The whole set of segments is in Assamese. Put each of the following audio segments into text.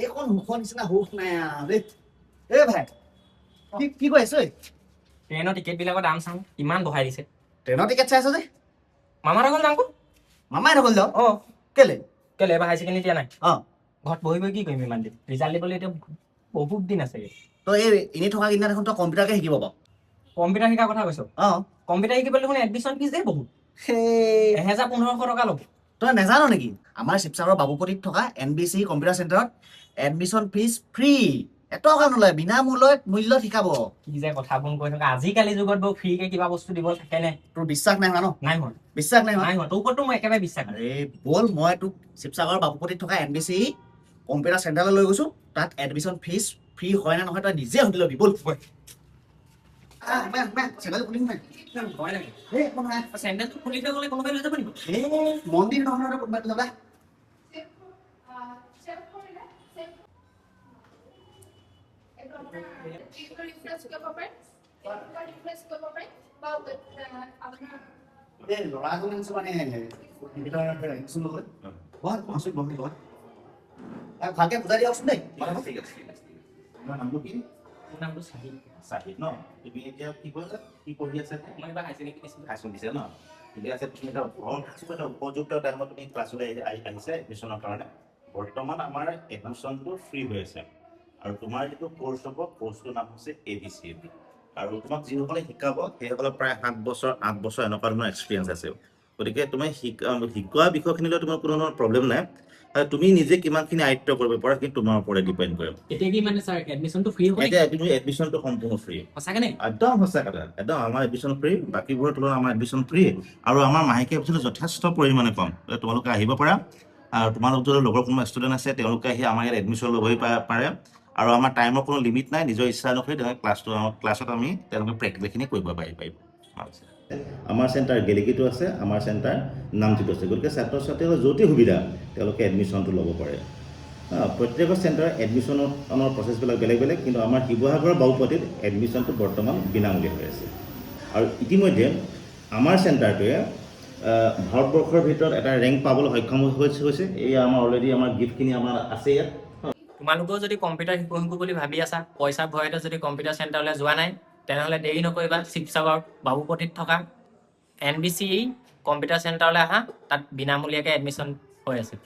এইখন মুখৰ নিচিনা সুখ নাই আৰু দেই। ভাই কি কৈ আছ? ট্ৰেইনৰ টিকেট বিলাকৰ দাম চাম কিমান বঢ়াই দিছে। ট্ৰেইনৰ টিকেট চাই আছ যে? মামাৰ আগত যাওঁ। মামাই নগ'ল যাওঁ। অঁ কেলে এবাৰ হাই ছেকেণ্ডেৰী দিয়া নাই। অঁ ঘৰত বহি বহি কি কৰিম ইমান দিন? ৰিজাল্ট দিবলৈ এতিয়া বহুত দিন আছে। তই এই এনেই থকা কেইদিনা দেখোন তই কম্পিউটাৰকে শিকিব পাৰ। কম্পিউটাৰ শিকাৰ কথা কৈছ? অঁ কম্পিউটাৰ শিকিবলৈ দেখোন এডমিশ্যন ফিজ বহুত। সেই 1500 টকা ল'ব। তই নাজান নেকি? আমাৰ শিৱসাগৰৰ বাবুপটীত থকা NBC কম্পিউটাৰ চেণ্টাৰত এডমিশ্যন ফিজ ফ্ৰী। এটকা নলয়, বিনামূল্যত শিকাব। কি যে কথাবোৰ কৈ থকা। আজিকালি যুগত বাৰু ফ্ৰীকে কিবা বস্তু দিব থাকে নে? তোৰ বিশ্বাস নাই হোৱা ন? নাই হোৱা। বিশ্বাস নাই হোৱা? নাই হোৱা। তোৰ ওপৰতো মই একেবাৰে বিশ্বাস নাই। আৰে ব'ল, মই তোক শিৱসাগৰৰ বাবুপটীত থকা NBC কম্পিউটাৰ চেণ্টাৰলৈ লৈ গৈছো। তাত এডমিশ্যন ফিজ ফ্ৰী হয় নে নহয় তই নিজে সুধি ল'বি। ব'ল চেণ্ডেল খুলিম নাই? ভয় লাগে। একো নহয়। চেণ্ডেলটো খুলি থৈ গ'লে কোনোবাই লৈ যাব নেকি? মন্দিৰ নহয় কোনোবাই যাবা। ল'ৰাজন আনিছো মানে ভালকে বুজাই দিয়কচোন দেই। ঠিক আছে। তোমাৰ নামটো কি? মোৰ নামটো চাহিদ। চাহিদ ন? তুমি এতিয়া কি কৰিছা? কি পঢ়ি আছা? মই এইবাৰ হাই ছেকেণ্ডেৰী দিছিলোঁ। হাই স্কুল দিছে ন? ঠিকে আছে। তুমি এটা উপযুক্ত টাইমত তুমি ক্লাছলৈ আহিছা এডমিশ্যনৰ কাৰণে। বৰ্তমান আমাৰ এডমিশ্যনটো ফ্ৰী হৈ আছে আৰু তোমাৰ যিটো কোৰ্চ হ'ব, কোৰ্চটোৰ নাম হৈছে ABCD। আৰু তোমাক যিসকলে শিকাব সেইসকলৰ প্ৰায় 7 বছৰ 8 বছৰ এনেকুৱা ধৰণৰ এক্সপিৰিয়েঞ্চ আছে। গতিকে তুমি শিকোৱা বিষয়খিনি লৈ তোমাৰ কোনো ধৰণৰ প্ৰব্লেম নাই। তুমি নিজে কিমানখিনি আয়ত্ব কৰিব পাৰা কিন্তু তোমাৰ ওপৰত ডিপেণ্ড কৰে। এতিয়া কি মানে ছাৰ এডমিশ্যনটো ফ্ৰী হ'ব নেকি? এতিয়া তুমি এডমিশ্যনটো সম্পূৰ্ণ ফ্ৰী। সঁচাকে নে? একদম সঁচা কথা। একদম আমাৰ এডমিশ্যন ফ্ৰী, বাকীবোৰৰ তুলনাত আমাৰ এডমিশ্যন ফ্ৰী আৰু আমাৰ মাহেকীয়া এডমিশ্যন যথেষ্ট পৰিমাণে কম। তোমালোকে আহিব পাৰা আৰু তোমালোক যদি লগৰ কোনোবা ষ্টুডেণ্ট আছে তেওঁলোকে আহি আমাৰ ইয়াত এডমিশ্যন ল'বহি পাৰে আৰু আমাৰ টাইমৰ কোনো লিমিট নাই। নিজৰ ইচ্ছা অনুসৰি তেওঁলোকে ক্লাছত আমি তেওঁলোকে প্ৰেক্টিকেলখিনি কৰিব পাৰিব। আমাৰ চেণ্টাৰ গেলেকীতো আছে, আমাৰ চেণ্টাৰ নামটিতো আছে। গতিকে ছাত্ৰ ছাত্ৰীসকলৰ য'তেই সুবিধা তেওঁলোকে এডমিশ্যনটো ল'ব পাৰে। প্ৰত্যেকৰ চেণ্টাৰ এডমিশ্যনৰ প্ৰচেছবিলাক বেলেগ বেলেগ, কিন্তু আমাৰ শিৱসাগৰৰ বাবুপটীত এডমিশ্যনটো বৰ্তমান বিনামূলীয়া হৈ আছে। আৰু ইতিমধ্যে আমাৰ চেণ্টাৰটোৱে ভাৰতবৰ্ষৰ ভিতৰত এটা ৰেংক পাবলৈ সক্ষম হৈছে। এই আমাৰ অলৰেডি আমাৰ গিফ্টখিনি আমাৰ আছে ইয়াত। তোমালোকেও যদি কম্পিউটাৰ শিকো বুলি ভাবি আছা, পইচা ভয়তে যদি কম্পিউটাৰ চেণ্টাৰলৈ যোৱা নাই, তেনেহ'লে দেৰি নকৰিবা। শিৱসাগৰ বাবুপটীত থকা NBC কম্পিউটাৰ চেণ্টাৰলৈ আহা। তাত বিনামূলীয়াকৈ এডমিশ্যন হৈ আছে।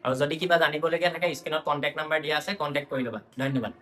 আৰু যদি কিবা জানিবলগীয়া থাকে স্ক্ৰীণত কণ্টেক্ট নাম্বাৰ দিয়া আছে, কণ্টেক্ট কৰি ল'বা। ধন্যবাদ।